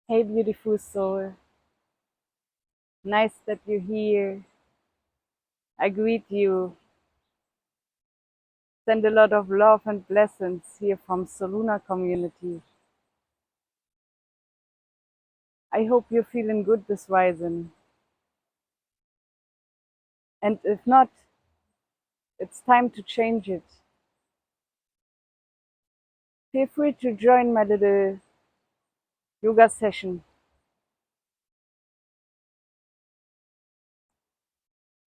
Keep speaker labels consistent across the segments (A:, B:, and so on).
A: Hey, beautiful soul. Nice that you're here. I greet you. Send a lot of love and blessings here from Soluna community. I hope you're feeling good this rising. And if not, it's time to change it. Feel free to join my little yoga session.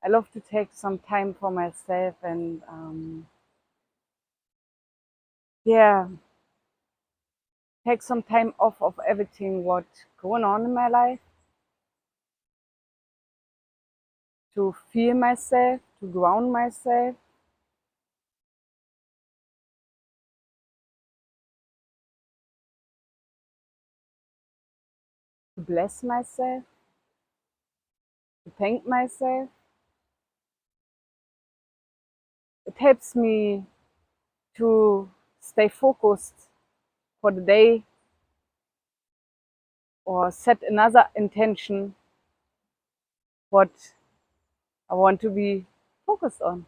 A: I love to take some time for myself and take some time off of everything what's going on in my life to feel myself, to ground myself, to bless myself, to thank myself. It helps me to stay focused for the day or set another intention what I want to be focused on.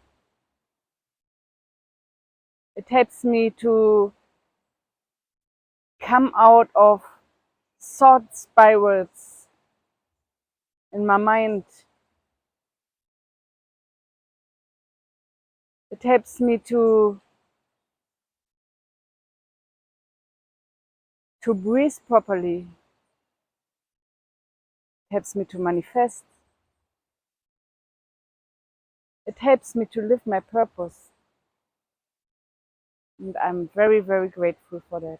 A: It helps me to come out of thought spirals in my mind. It helps me to breathe properly. It helps me to manifest. It helps me to live my purpose. And I'm very, very grateful for that.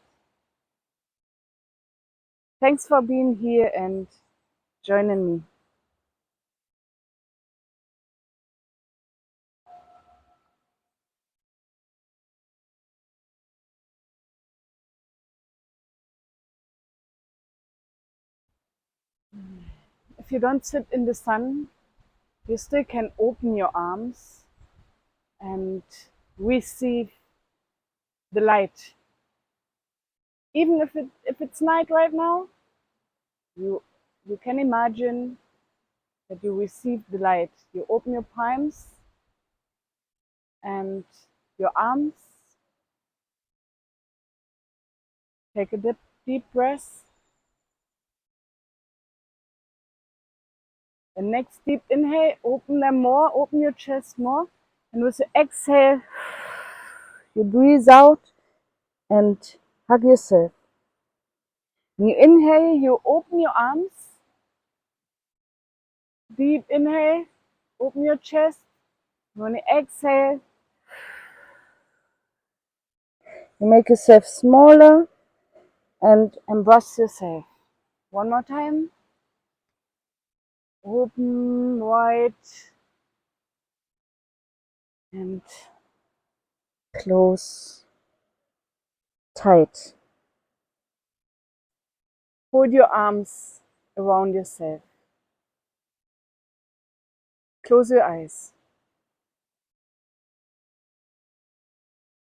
A: Thanks for being here and joining me. If you don't sit in the sun, you still can open your arms and receive the light. Even if it's night right now, you can imagine that you receive the light. You open your palms and your arms. Take a deep breath. And next deep inhale, open them more, open your chest more. And with the exhale, you breathe out and hug yourself. When you inhale, you open your arms. Deep inhale, open your chest. When you exhale, you make yourself smaller and embrace yourself. One more time. Open wide and close tight. Hold your arms around yourself. Close your eyes.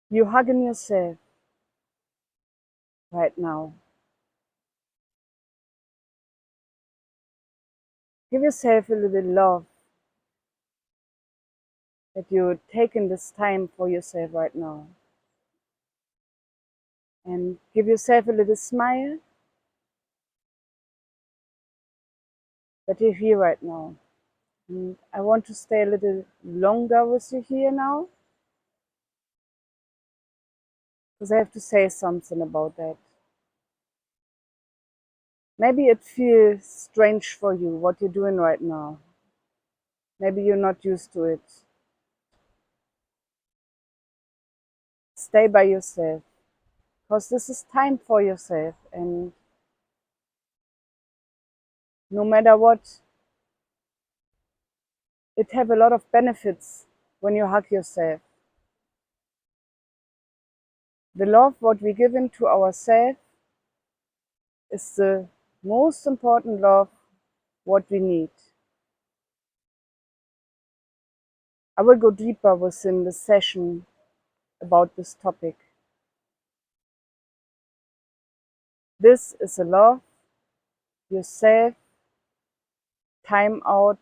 A: You're hugging yourself right now. Give yourself a little love that you're taking this time for yourself right now. And give yourself a little smile that you're here right now. And I want to stay a little longer with you here now, because I have to say something about that. Maybe it feels strange for you what you're doing right now. Maybe you're not used to it. Stay by yourself, because this is time for yourself, and no matter what, it have a lot of benefits when you hug yourself. The love what we give into ourselves is the most important love what we need. I will go deeper within the session about this topic. This is a love yourself time out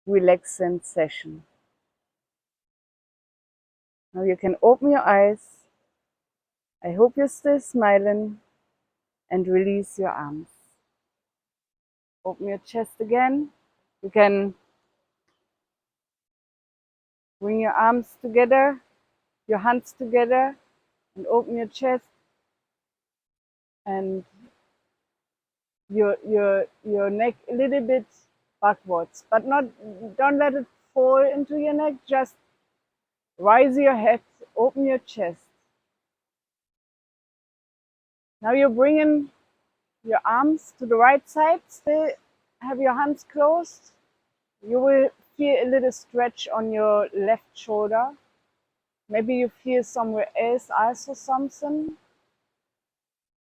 A: relaxing session. Now you can open your eyes. I hope you're still smiling, and release your arms. Open your chest again. You can bring your arms together, your hands together, and open your chest and your neck a little bit backwards, but don't let it fall into your neck. Just raise your head, open your chest. Now you're bringing your arms to the right side. Still have your hands closed. You will feel a little stretch on your left shoulder. Maybe you feel somewhere else also something.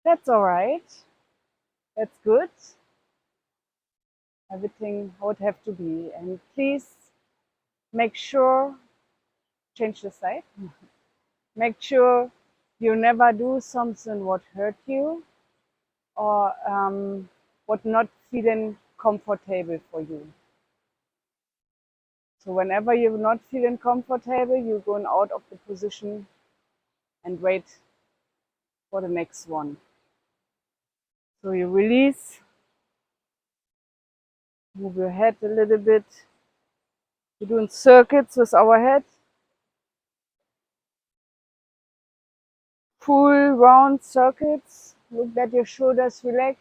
A: That's all right. That's good. Everything would have to be. And please make sure, change the side. Make sure you never do something what hurt you or what not feeling comfortable for you. So whenever you're not feeling comfortable, you're going out of the position and wait for the next one. So you release, move your head a little bit. We're doing circuits with our head. Full round circuits. Look that your shoulders relax.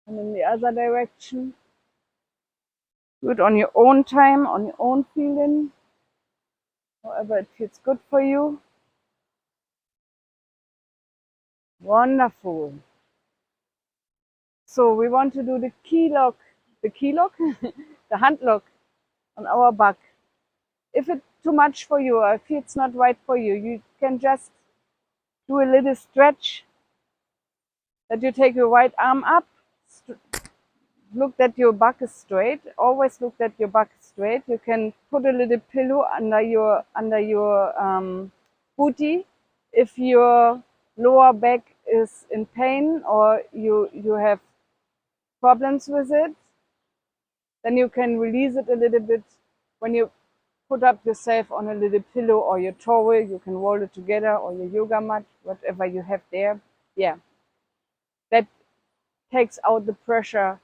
A: And in the other direction. Do it on your own time, on your own feeling. However it feels good for you. Wonderful. So we want to do the key lock, the hand lock on our back. If it's too much for you or if it's not right for you, you can just do a little stretch that you take your right arm up. Look that your back is straight. Always look that your back is straight. You can put a little pillow under your booty. If your lower back is in pain or you have problems with it, then you can release it a little bit. When you put up yourself on a little pillow or your towel, you can roll it together, or your yoga mat, whatever you have there. Yeah, that takes out the pressure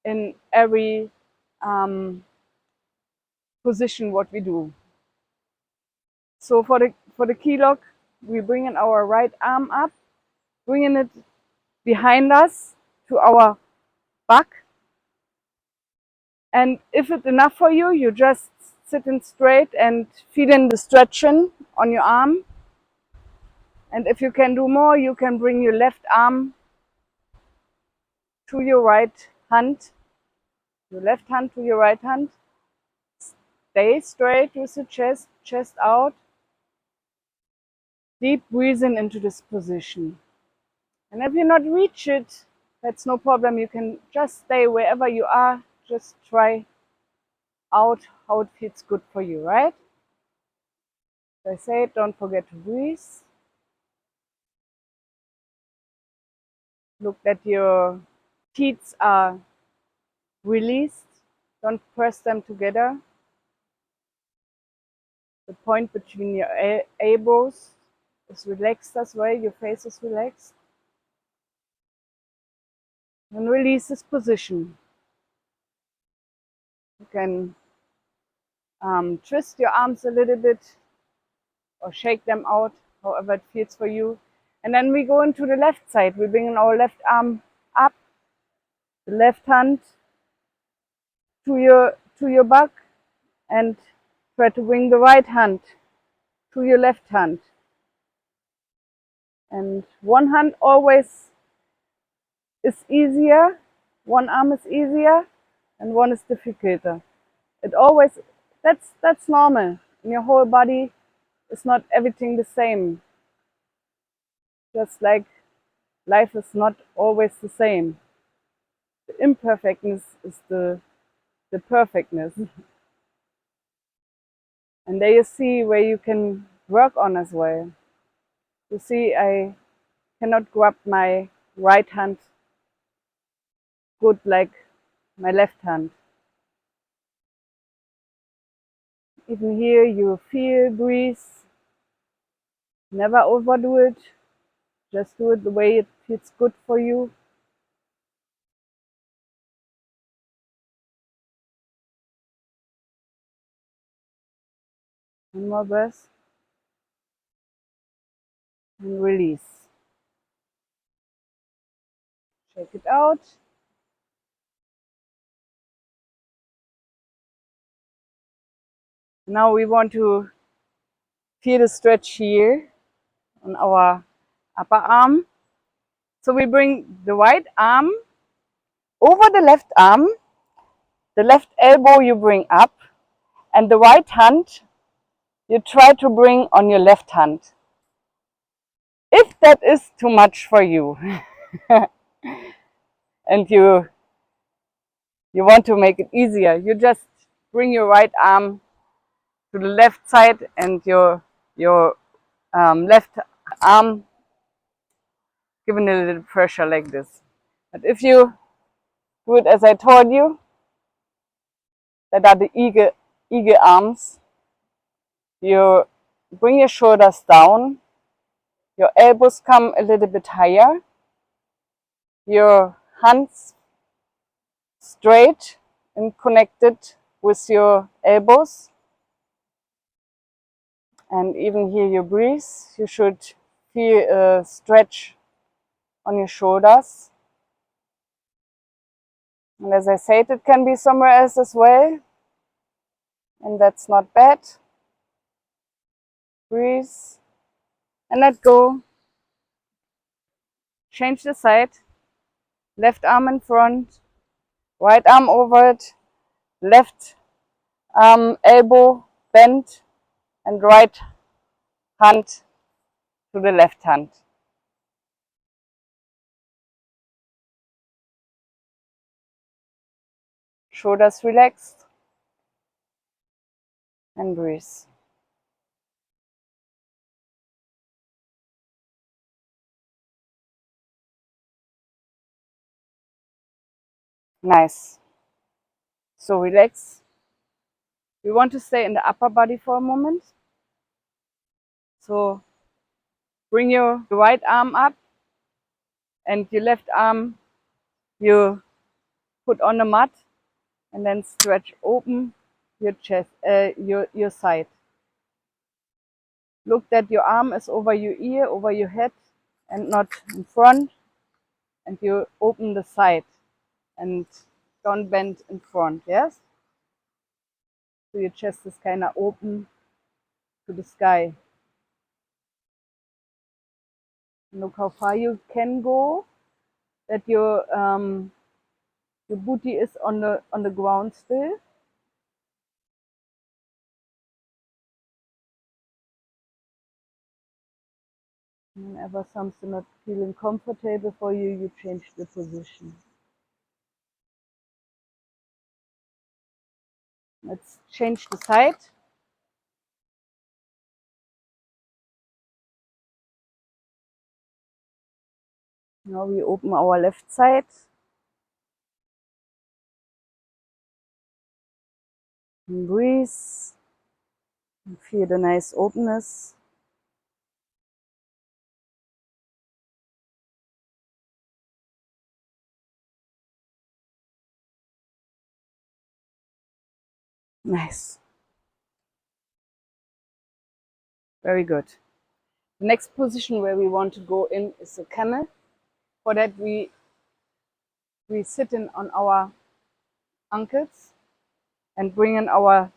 A: in every position what we do. So for the key lock, we bring in our right arm up, bringing it behind us to our back. And if it's enough for you, you just sitting straight and feeling the stretching on your arm. And if you can do more, you can bring your left arm to your right hand, your left hand to your right hand. Stay straight with the chest, chest out. Deep breathing into this position. And if you not reach it, that's no problem. You can just stay wherever you are. Just try out how it feels good for you, right? As I said, don't forget to breathe. Look that your teeth are released. Don't press them together. The point between your elbows is relaxed as well. Your face is relaxed. And release this position. You can twist your arms a little bit or shake them out, however it feels for you. And then we go into the left side. We bring our left arm up, the left hand to your back, and try to bring the right hand to your left hand. And one hand always is easier, one arm is easier, and one is difficult. It always, that's normal. In your whole body, it's not everything the same. Just like life is not always the same. The imperfectness is the perfectness. And there you see where you can work on as well. You see, I cannot grab my right hand good like my left hand. Even here you feel, breathe. Never overdo it. Just do it the way it feels good for you. One more breath. And release. Shake it out. Now we want to feel the stretch here on our upper arm. So we bring the right arm over the left elbow you bring up, and the right hand you try to bring on your left hand. If that is too much for you and you want to make it easier, you just bring your right arm to the left side and your left arm given a little pressure like this. But if you do it as I told you, that are the eagle arms, you bring your shoulders down, your elbows come a little bit higher, your hands straight and connected with your elbows. And even here you breathe, you should feel a stretch on your shoulders. And as I said, it can be somewhere else as well, and that's not bad. Breathe and let go. Change the side. Left arm in front, right arm over it, left elbow bent, and right hand to the left hand. Shoulders relaxed and breathe. Nice. So relax. We want to stay in the upper body for a moment. So bring your right arm up and your left arm you put on the mat, and then stretch open your chest, your side. Look that your arm is over your ear, over your head, and not in front. And you open the side and don't bend in front, yes? So your chest is kind of open to the sky. And look how far you can go, that your booty is on the ground still. Whenever something not feeling comfortable for you, you change the position. Let's change the side. Now we open our left side. And breathe. And feel the nice openness. Nice. Very good. The next position where we want to go in is a camel. For that we sit in on our ankles and bring in our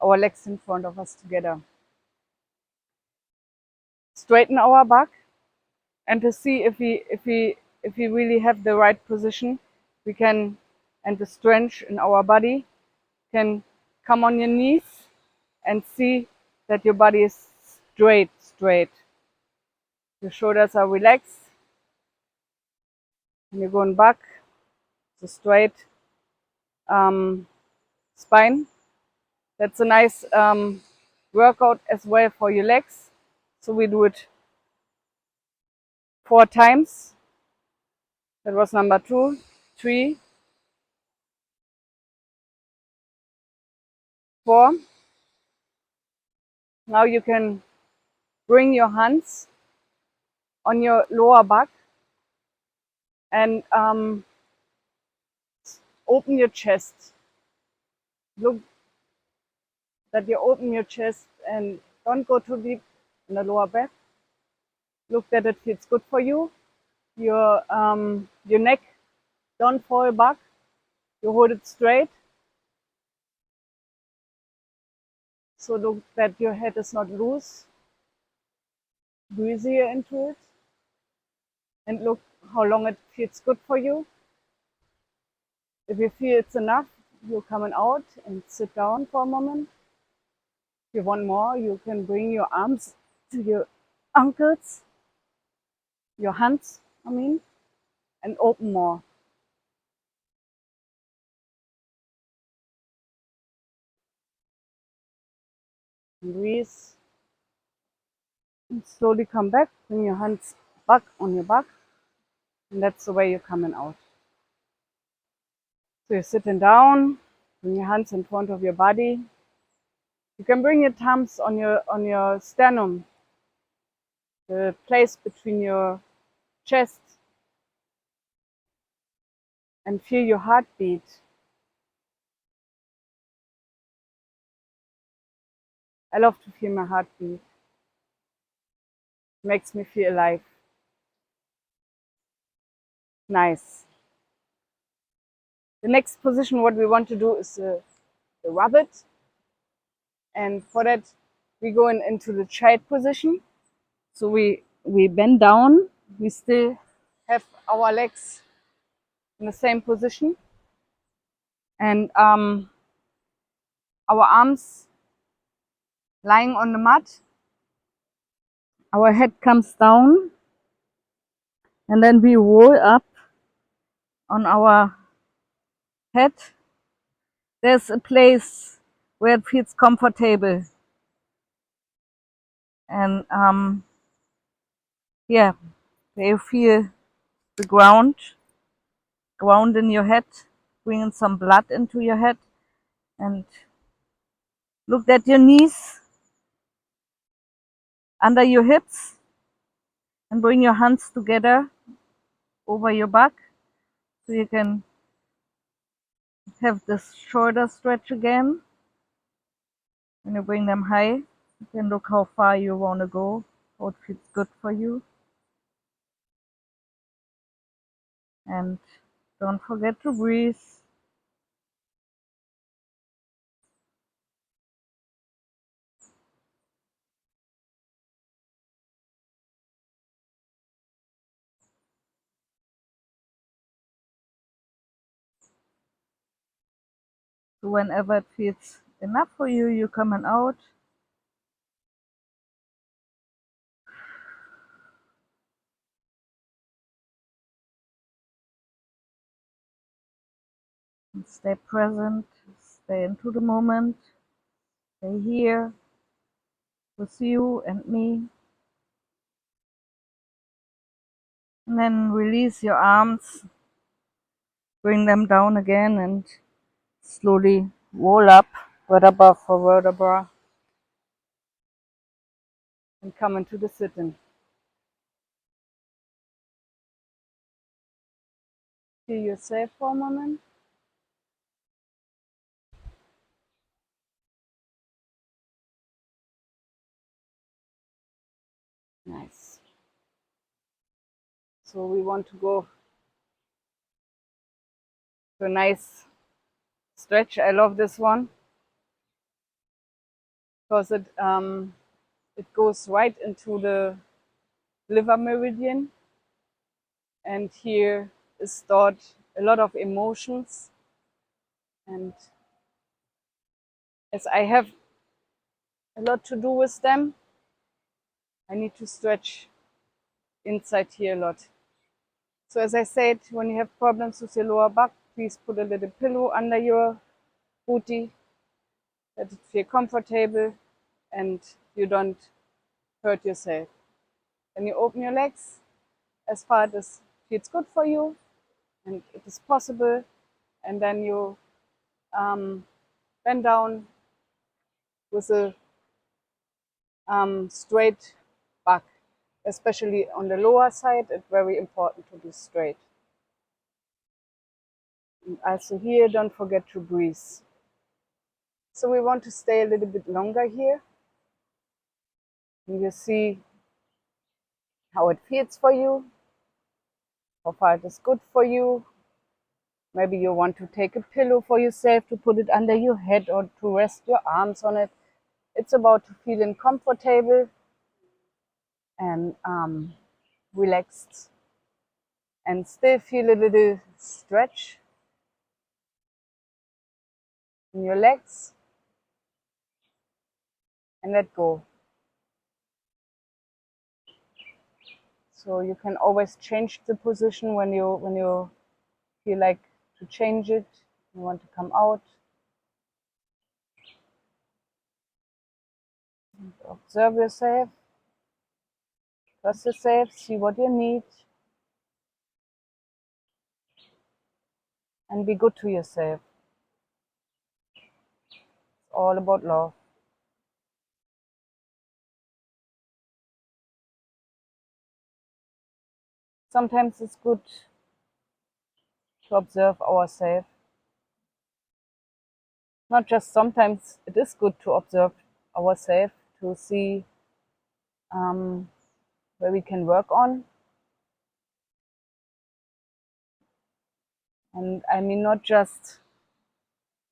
A: legs in front of us together. Straighten our back, and to see if we really have the right position, we can, and the strength in our body, can come on your knees and see that your body is straight. Your shoulders are relaxed, and you're going back, so straight spine. That's a nice workout as well for your legs. So we do it 4 times. That was number 2, 3, 4. Now you can bring your hands on your lower back and open your chest. Look that you open your chest and don't go too deep in the lower back. Look that it feels good for you. Your neck, don't fall back. You hold it straight. So look that your head is not loose. Breathe here into it. And look how long it feels good for you. If you feel it's enough, you're coming out and sit down for a moment. If you want more, you can bring your arms to your ankles, your hands, and open more. And breathe. And slowly come back, bring your hands back on your back, and that's the way you're coming out. So you're sitting down, bring your hands in front of your body. You can bring your thumbs on your sternum, the place between your chest, and feel your heartbeat. I love to feel my heartbeat. It makes me feel alive. Nice. The next position, what we want to do is the rabbit. And for that, we go into the child position. So we bend down. We still have our legs in the same position. And our arms lying on the mat. Our head comes down. And then we roll up on our head. There's a place where it feels comfortable. And yeah, you feel the ground in your head, bringing some blood into your head, and look at your knees under your hips, and bring your hands together over your back so you can have this shoulder stretch again. When you bring them high, you can look how far you want to go, how it feels good for you. And don't forget to breathe. So whenever it feels enough for you, you're coming out. And stay present, stay into the moment, stay here with you and me. And then release your arms, bring them down again, and slowly roll up vertebra for vertebra and come into the sit-in. Feel yourself for a moment. Nice. So we want to go to a nice stretch. I love this one because it goes right into the liver meridian, and here is stored a lot of emotions. And as I have a lot to do with them, I need to stretch inside here a lot. So as I said, when you have problems with your lower back, please put a little pillow under your booty, that it feel comfortable and you don't hurt yourself. Then you open your legs as far as feels good for you and it is possible. And then you bend down with a straight back, especially on the lower side. It's very important to be straight. And also here, don't forget to breathe. So we want to stay a little bit longer here. And you see how it feels for you, how far it is good for you. Maybe you want to take a pillow for yourself to put it under your head or to rest your arms on it. It's about feeling comfortable and relaxed, and still feel a little stretch in your legs, and let go. So you can always change the position when you feel like to change it. You want to come out. Observe yourself. Trust yourself. See what you need. And be good to yourself. It's all about love. Sometimes it's good to observe ourselves. Not just sometimes, it is good to observe ourselves, to see where we can work on. And I mean not just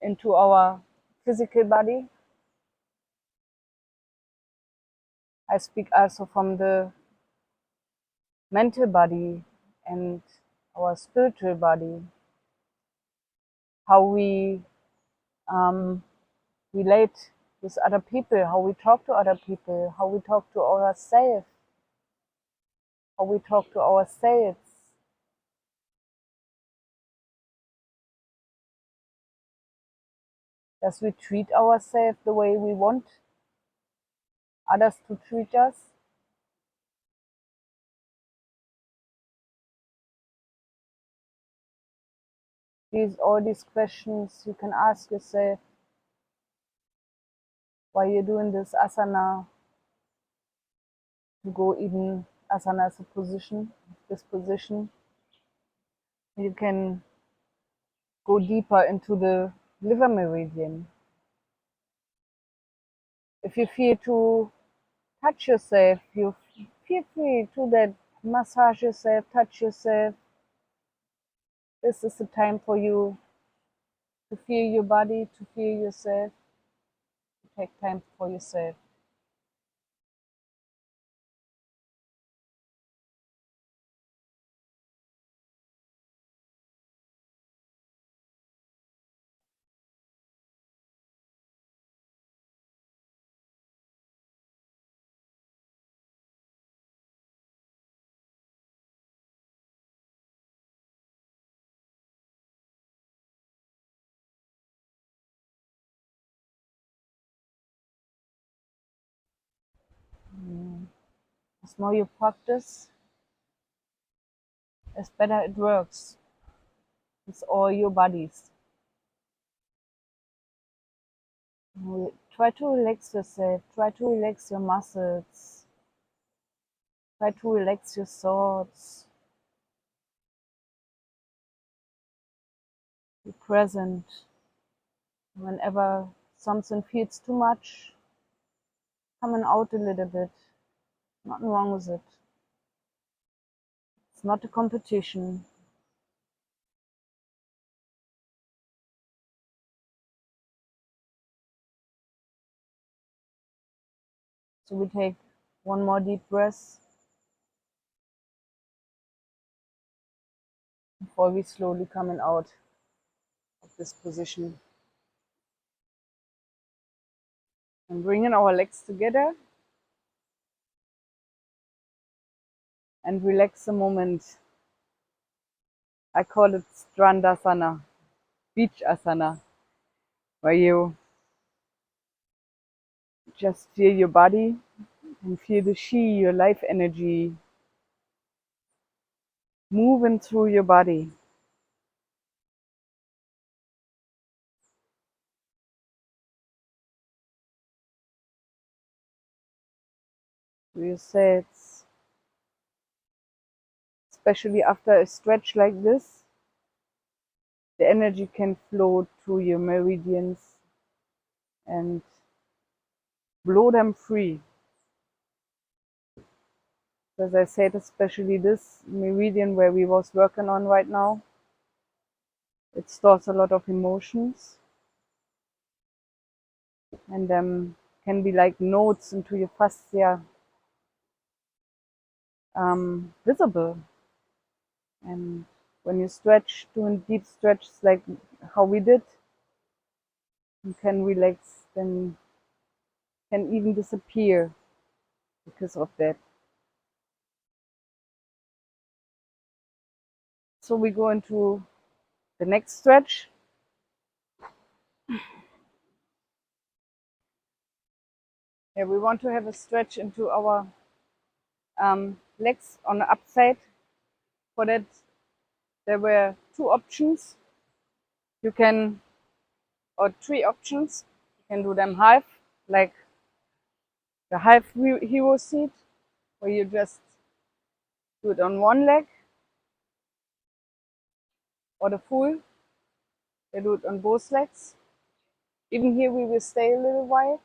A: into our physical body. I speak also from the mental body and our spiritual body. How we relate with other people, how we talk to other people, how we talk to ourselves, how we talk to ourselves. Does we treat ourselves the way we want others to treat us? All these questions you can ask yourself while you're doing this asana, to go even asana as a position, this position. You can go deeper into the liver meridian. If you feel to touch yourself, you feel free to that, massage yourself, touch yourself. This is the time for you to feel your body, to feel yourself, to take time for yourself. The more you practice, the better it works with all your bodies. Try to relax yourself, try to relax your muscles, try to relax your thoughts. Be present. Whenever something feels too much, coming out a little bit. Nothing wrong with it. It's not a competition. So we take one more deep breath before we slowly coming out of this position. And bringing our legs together and relax the moment. I call it Strandasana, beach asana, where you just feel your body and feel the chi, your life energy, moving through your body. You say it's especially after a stretch like this, the energy can flow through your meridians and blow them free. As I said, especially this meridian where we was working on right now, it stores a lot of emotions and can be like nodes into your fascia visible. And when you stretch, doing deep stretches like how we did, you can relax, then can even disappear because of that. So we go into the next stretch. Yeah, we want to have a stretch into our legs on the upside. For that, there were two options. You can, or three options. You can do them half, like the half hero seat, where you just do it on one leg, or the full, they do it on both legs. Even here we will stay a little while.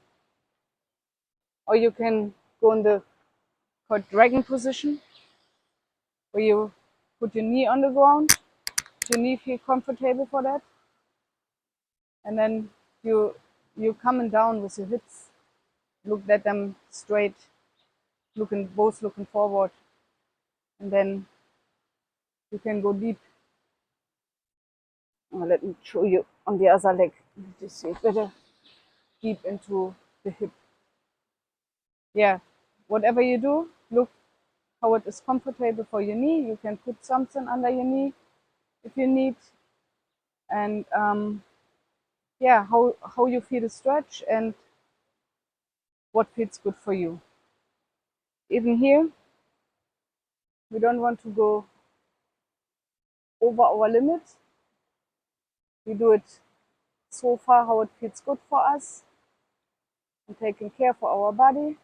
A: Or you can go in the called dragon position, where you put your knee on the ground. Your knee feel comfortable for that. And then you coming down with your hips, look at them straight, both looking forward. And then you can go deep. Let me show you on the other leg. You see it better. Deep into the hip. Yeah, whatever you do, look how it is comfortable for your knee. You can put something under your knee if you need. And yeah, how you feel the stretch and what feels good for you. Even here, we don't want to go over our limit. We do it so far how it feels good for us and taking care for our body.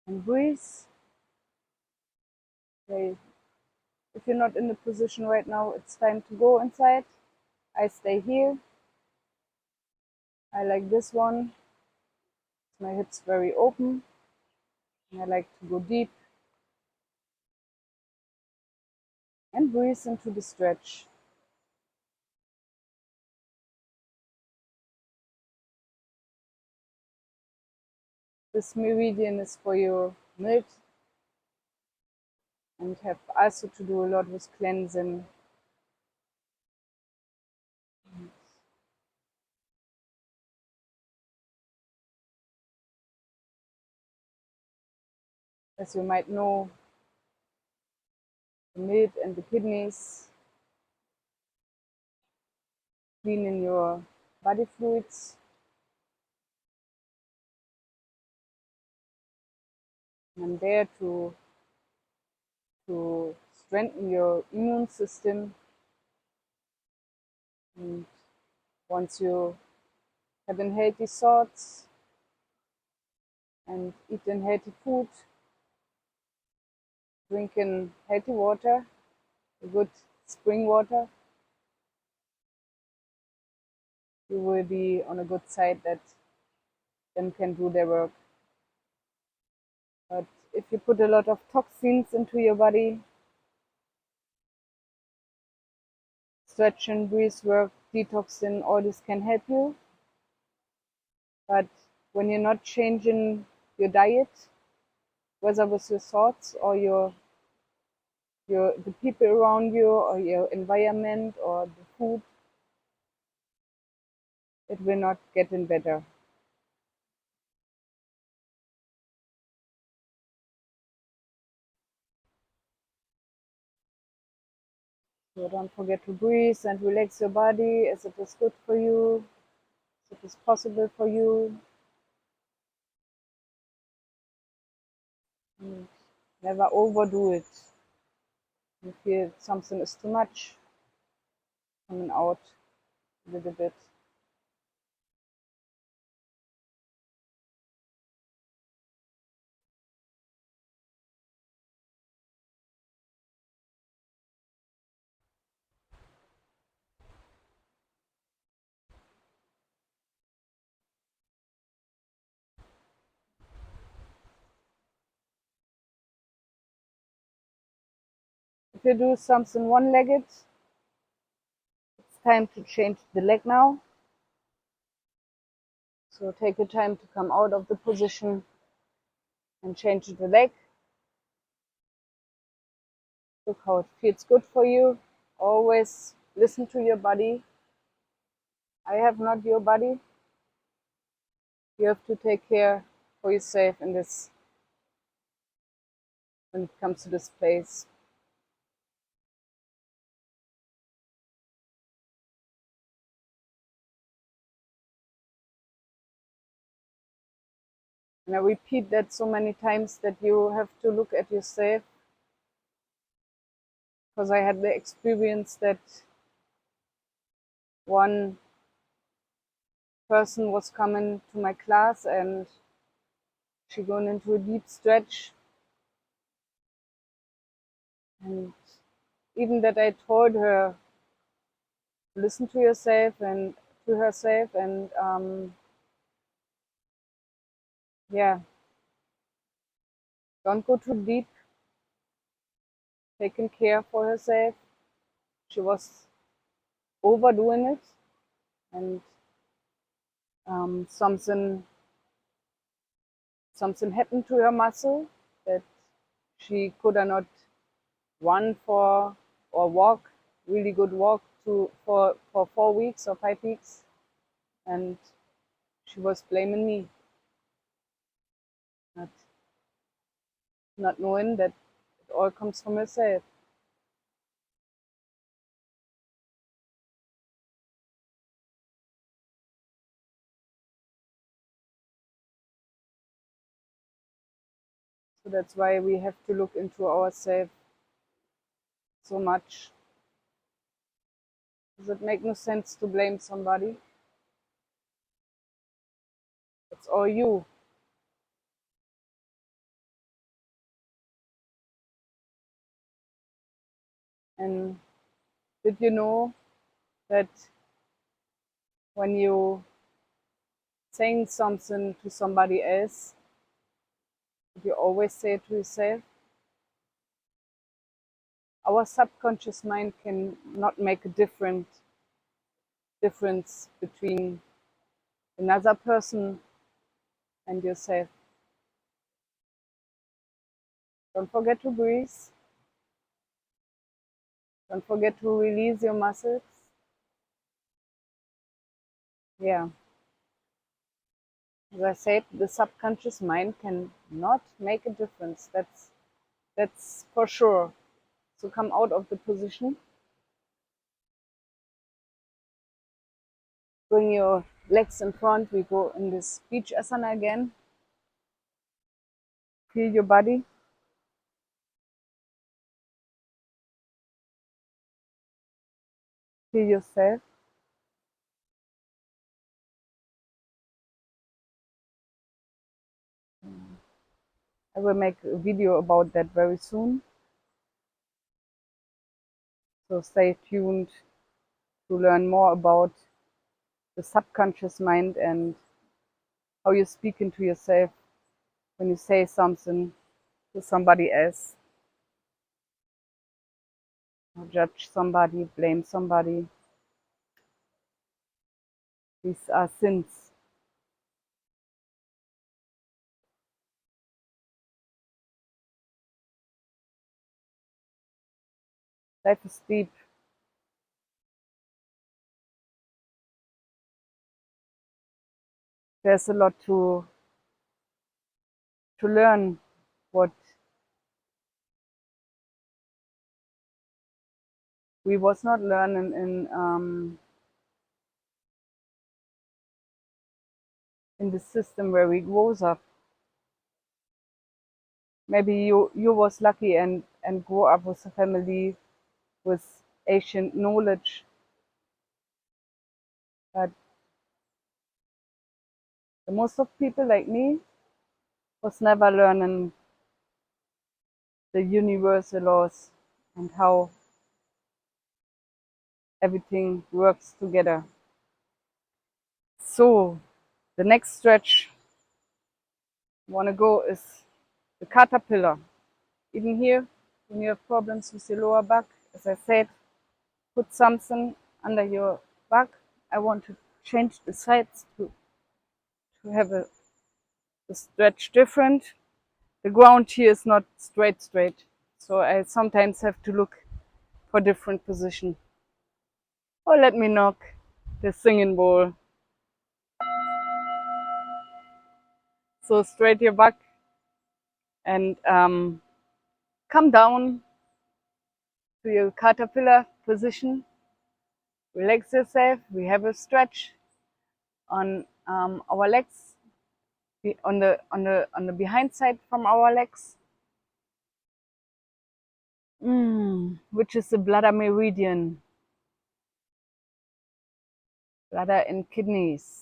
A: And breathe. Okay. If you're not in the position right now, it's time to go inside. I stay here. I like this one. My hips very open. And I like to go deep. And breathe into the stretch. This meridian is for your mid and have also to do a lot with cleansing. As you might know, the mid and the kidneys, cleaning your body fluids. And there to strengthen your immune system. And once you having healthy thoughts and eating healthy food, drinking healthy water, good spring water, you will be on a good side that them can do their work. But if you put a lot of toxins into your body, stretching, breath work, detoxing, all this can help you. But when you're not changing your diet, whether with your thoughts or the people around you or your environment or the food, it will not get in better. So don't forget to breathe and relax your body as it is good for you, as it is possible for you. And Never overdo it. You feel something is too much, coming out a little bit. If you do something one-legged, it's time to change the leg now. So take your time to come out of the position and change the leg. Look how it feels good for you. Always listen to your body. I have not your body. You have to take care for yourself in this when it comes to this place. And I repeat that so many times that you have to look at yourself, because I had the experience that one person was coming to my class and she going into a deep stretch, and even that I told her, listen to yourself and to herself, and yeah, don't go too deep, taking care for herself. She was overdoing it, and something happened to her muscle that she could not run for or walk really good walk for 4 weeks or 5 weeks, and she was blaming me, not knowing that it all comes from herself. So that's why we have to look into ourselves so much. Does it make no sense to blame somebody? It's all you. And did you know that when you saying something to somebody else, you always say it to yourself? Our subconscious mind can not make a difference between another person and yourself. Don't forget to breathe. Don't forget to release your muscles. Yeah. As I said, the subconscious mind can not make a difference. That's for sure. So come out of the position. Bring your legs in front. We go in this beach asana again. Feel your body. Feel yourself. I will make a video about that very soon. So stay tuned to learn more about the subconscious mind and how you speak into yourself when you say something to somebody else, or judge somebody, blame somebody. These are sins. Life is deep. There's a lot to learn what we was not learning in the system where we grows up. Maybe you was lucky and grew up with a family with ancient knowledge, but the most of people like me was never learning the universal laws and how everything works together. So the next stretch I want to go is the caterpillar. Even here, when you have problems with your lower back, as I said, put something under your back. I want to change the sides to have a stretch different. The ground here is not straight, so I sometimes have to look for different position. Or let me knock the singing bowl. So straight your back and come down to your caterpillar position. Relax yourself. We have a stretch on our legs, on the behind side from our legs, which is the bladder meridian, bladder and kidneys.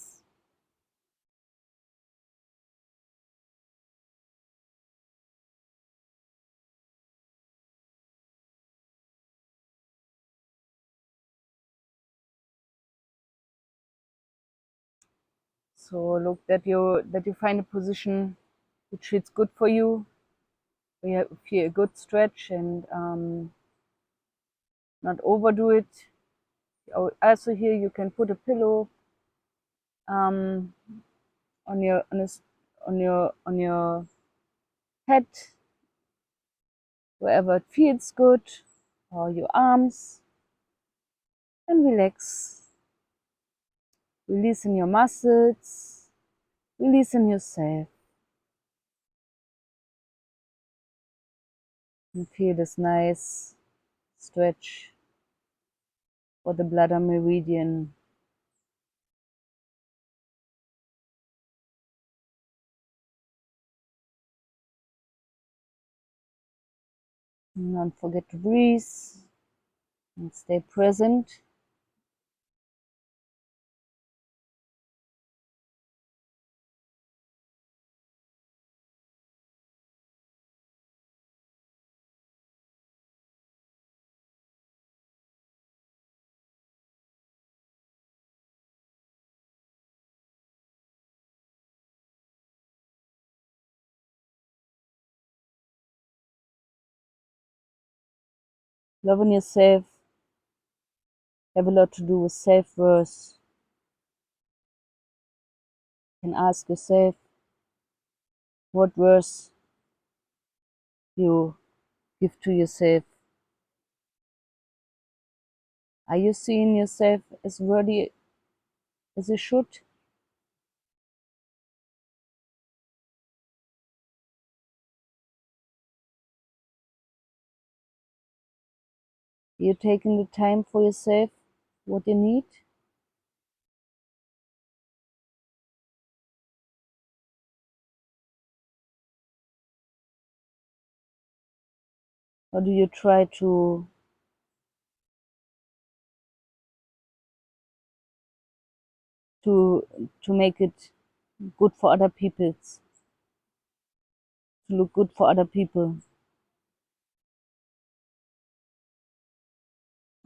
A: So look that you find a position which feels good for you. We feel a good stretch and not overdo it. Also here you can put a pillow um, on your head wherever it feels good, or your arms, and relax. Releasing your muscles, releasing yourself, and feel this nice stretch for the bladder meridian. And don't forget to breathe and stay present. Loving yourself have a lot to do with self-worth. You can ask yourself what worth you give to yourself. Are you seeing yourself as worthy as you should? Are you taking the time for yourself, what you need? Or do you try to to make it good for other people, to look good for other people,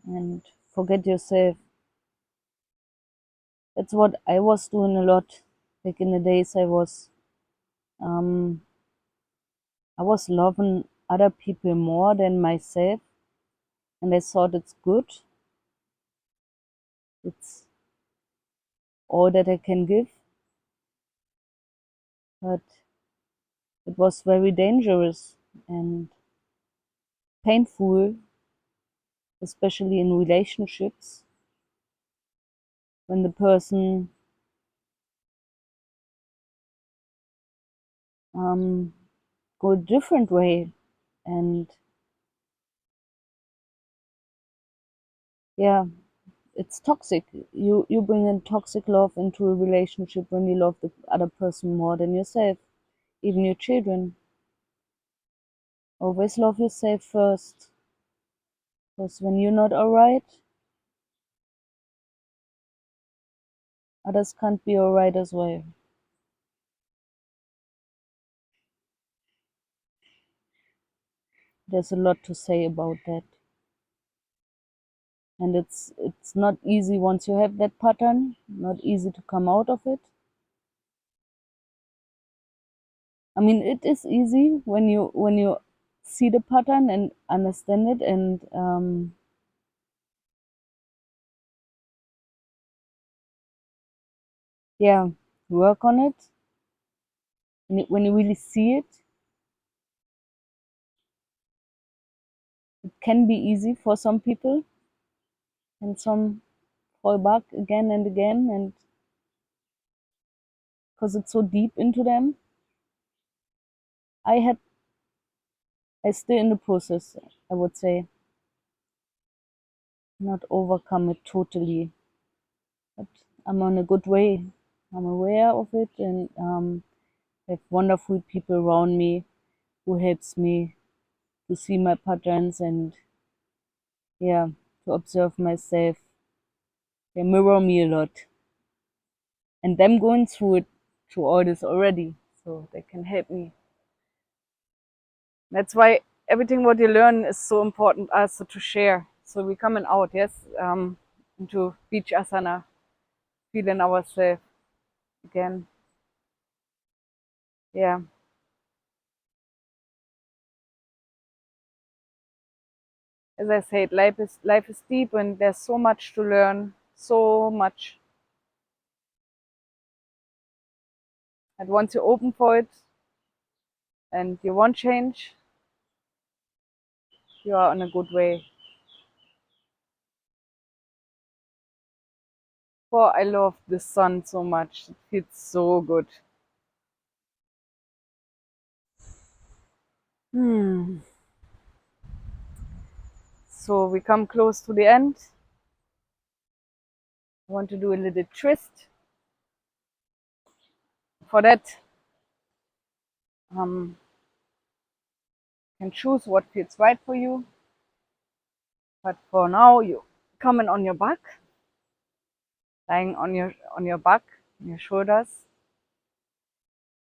A: and forget yourself? That's what I was doing a lot back in the days. Um, I was loving other people more than myself, and I thought it's good. It's all that I can give, but it was very dangerous and painful, especially in relationships, when the person go a different way. And yeah, it's toxic. You bring in toxic love into a relationship when you love the other person more than yourself, even your children.
B: Always love yourself first. Because when you're not alright, others can't be alright as well. There's a lot to say about that. And it's not easy once you have that pattern, not easy to come out of it. I mean, it is easy when you see the pattern and understand it and yeah, work on it. When you really see it, it can be easy for some people, and some fall back again and again, and because it's so deep into them. I had, I still in the process, I would say, not overcome it totally, but I'm on a good way. I'm aware of it, and have wonderful people around me who helps me to see my patterns and yeah, to observe myself. They mirror me a lot, and them going through it, through all this already, so they can help me. That's why everything what you learn is so important also to share. So we're coming out, yes, into beach asana, feeling ourselves again. Yeah, as I said, life is deep, and there's so much to learn, so much. And once you open for it and you want change, you are on a good way. For I love the sun so much. It feels so good. Hmm. So we come close to the end. I want to do a little twist. For that, you can choose what feels right for you. But for now, you coming on your back, lying on your back, on your shoulders,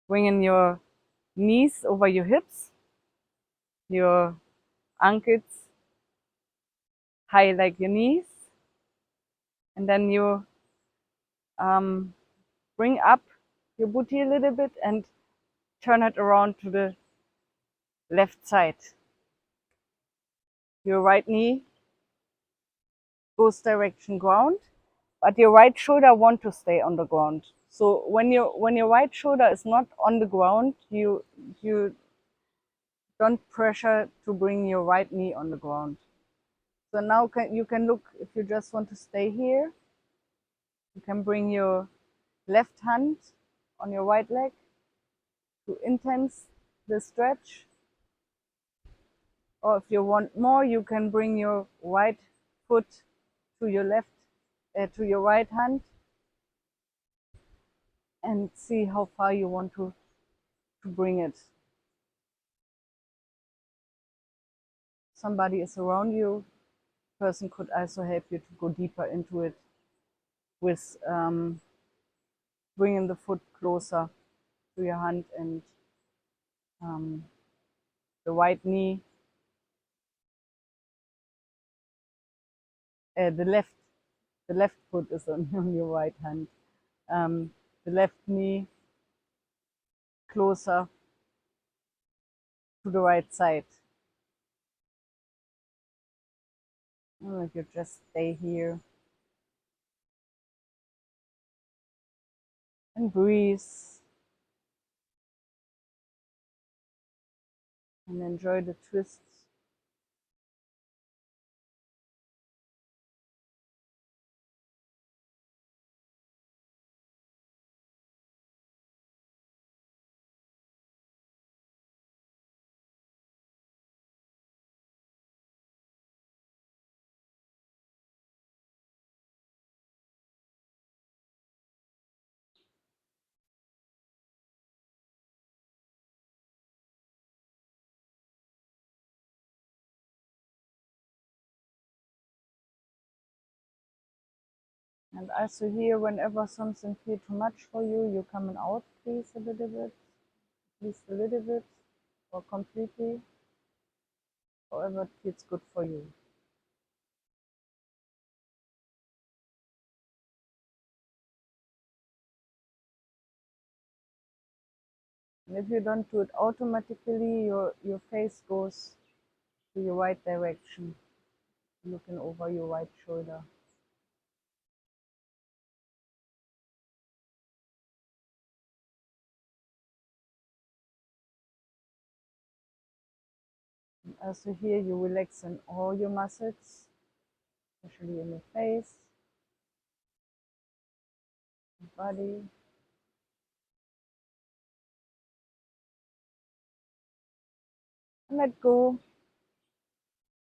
B: bringing your knees over your hips, your ankles high like your knees, and then you um, bring up your booty a little bit and turn it around to the left side. Your right knee goes direction ground, but your right shoulder want to stay on the ground. So when your right shoulder is not on the ground, you don't pressure to bring your right knee on the ground. So now you can look, if you just want to stay here, you can bring your left hand on your right leg to intense the stretch. Or if you want more, you can bring your right foot to your to your right hand and see how far you want to bring it. Somebody is around you. Person could also help you to go deeper into it with bringing the foot closer to your hand and um, the right knee, the left foot is on your right hand. The left knee closer to the right side. Or if you just stay here and breathe and enjoy the twists. And also here, whenever something feels too much for you, you coming out, please a little bit, or completely, however it feels good for you. And if you don't do it automatically, your face goes to your right direction, looking over your right shoulder. And also here, you relax in all your muscles, especially in your face, body. And let go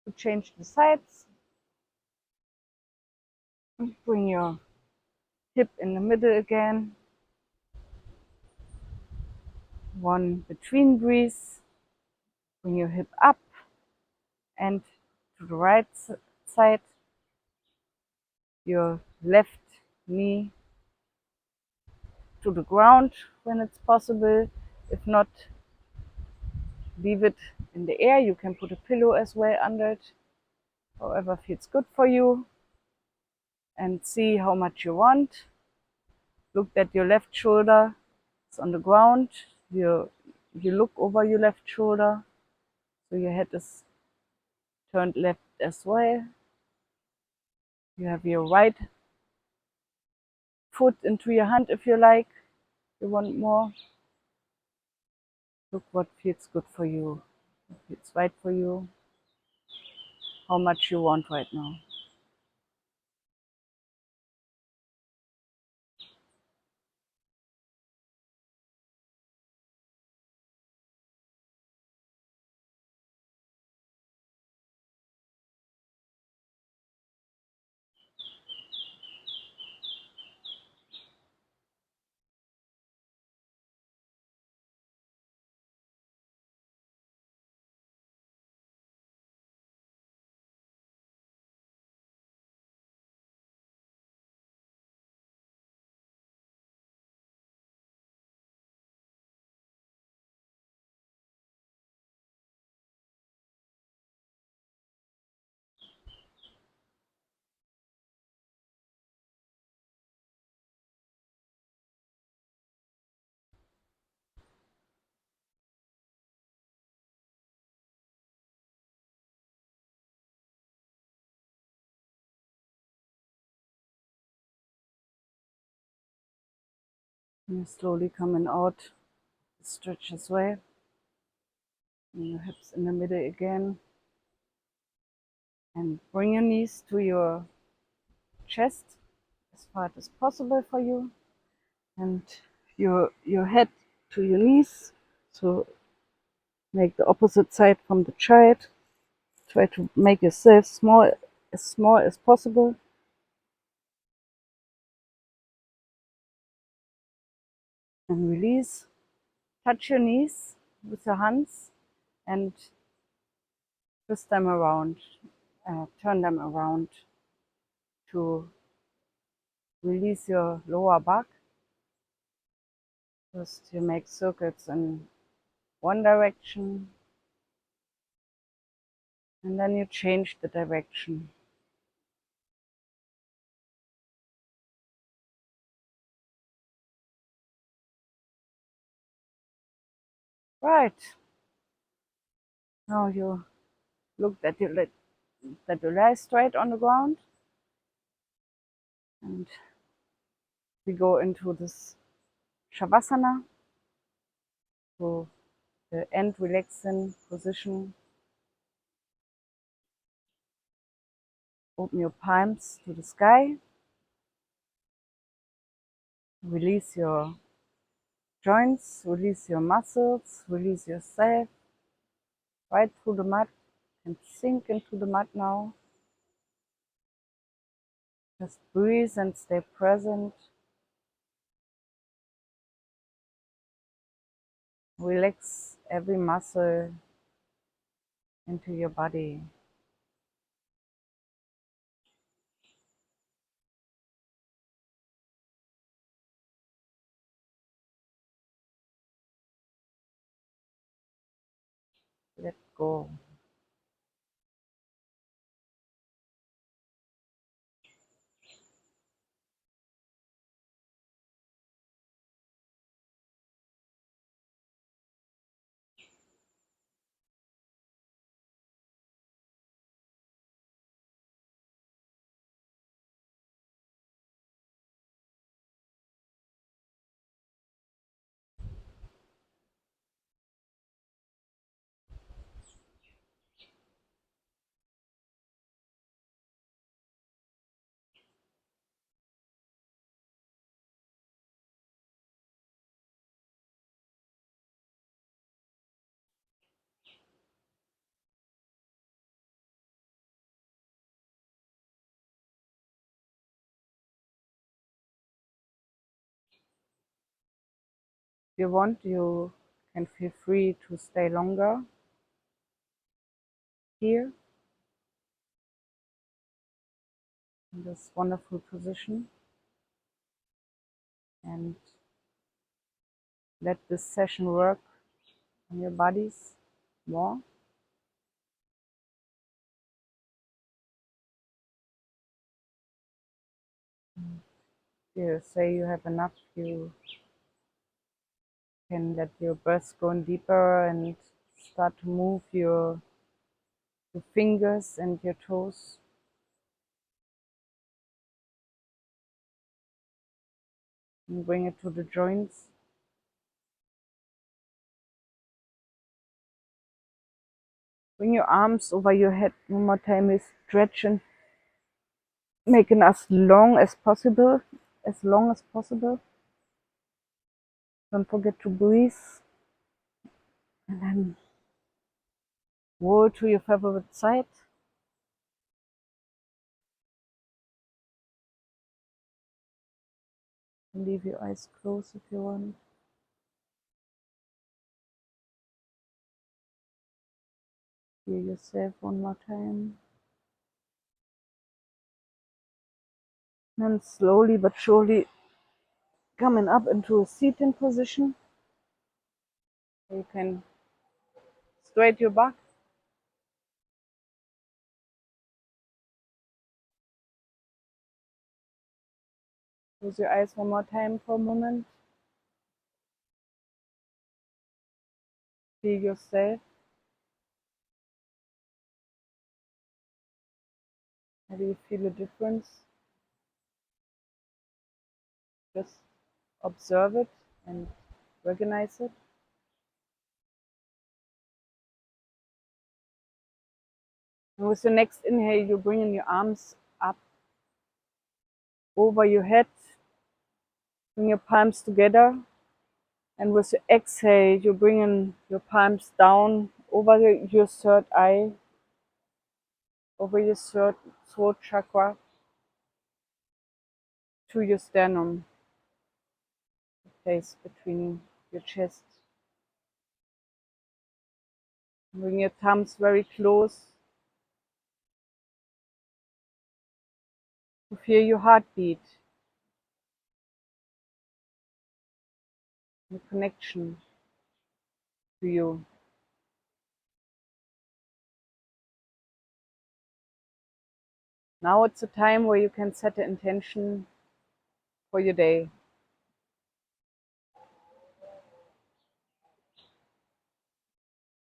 B: to change the sides. Bring your hip in the middle again. One between breath. Bring your hip up and to the right side. Your left knee to the ground when it's possible. If not, leave it in the air. You can put a pillow as well under it, however feels good for you, and see how much you want. Look that your left shoulder is on the ground. You look over your left shoulder, so your head is turned left as well. You have your right foot into your hand if you like. You want more. Look what feels good for you, what feels right for you, how much you want right now. And you're slowly coming out, stretch as well. And your hips in the middle again. And bring your knees to your chest as far as possible for you. And your head to your knees. So make the opposite side from the child. Try to make yourself small as possible. And release. Touch your knees with your hands and twist them around, turn them around to release your lower back. First, you make circles in one direction, and then you change the direction. Right. Now you look that you lie straight on the ground, and we go into this Shavasana, so the end relaxing position. Open your palms to the sky. Release your joints, release your muscles, release yourself right through the mat and sink into the mat now. Just breathe and stay present. Relax every muscle into your body. Let go. If you want, you can feel free to stay longer here in this wonderful position and let this session work on your bodies more. If you say you have enough, you can let your breath go in deeper and start to move your fingers and your toes. And bring it to the joints. Bring your arms over your head one more time. We stretch and make it as long as possible. As long as possible. Don't forget to breathe. And then roll to your favorite side. And leave your eyes closed if you want. Hear yourself one more time. And slowly but surely coming up into a seated position. You can straight your back. Close your eyes one more time for a moment. Feel yourself. How do you feel a difference? Just observe it and recognize it. And with the next inhale, you're bringing your arms up over your head. Bring your palms together. And with your exhale, you're bringing your palms down over your third eye, over your throat chakra, to your sternum, the place between your chest. Bring your thumbs very close to feel your heartbeat, the connection to you. Now it's a time where you can set an intention for your day.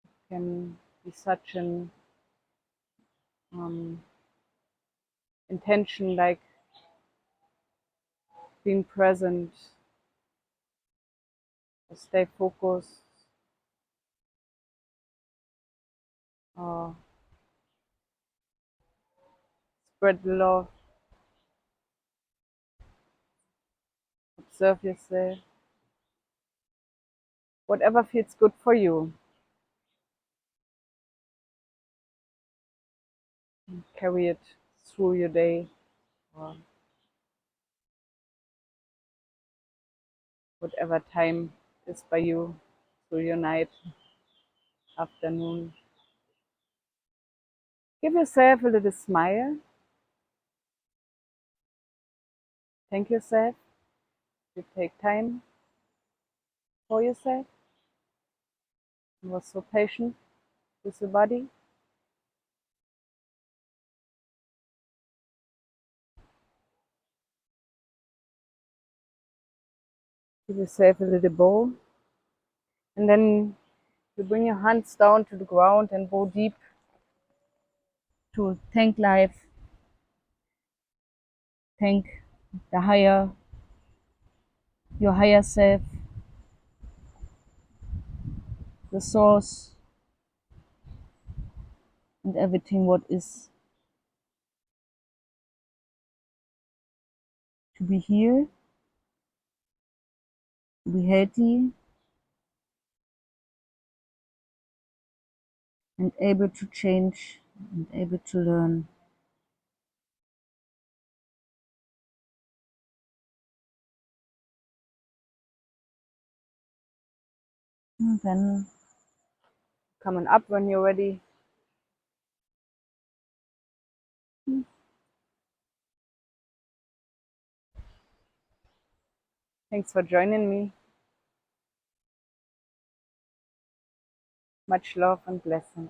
B: It can be such an intention like being present, or stay focused, or spread the love, observe yourself, whatever feels good for you. Carry it through your day or whatever time is by you, through your night, afternoon. Give yourself a little smile. Thank yourself. You take time for yourself. You were so patient.
A: with your body. Give yourself a little bow. And then you bring your hands down to the ground and go deep to thank life, thank the your higher self, the source, and everything what is to be here, to be healthy, and able to change and able to learn. And then
B: Coming up when you're ready. Thanks for joining me. Much love and blessings.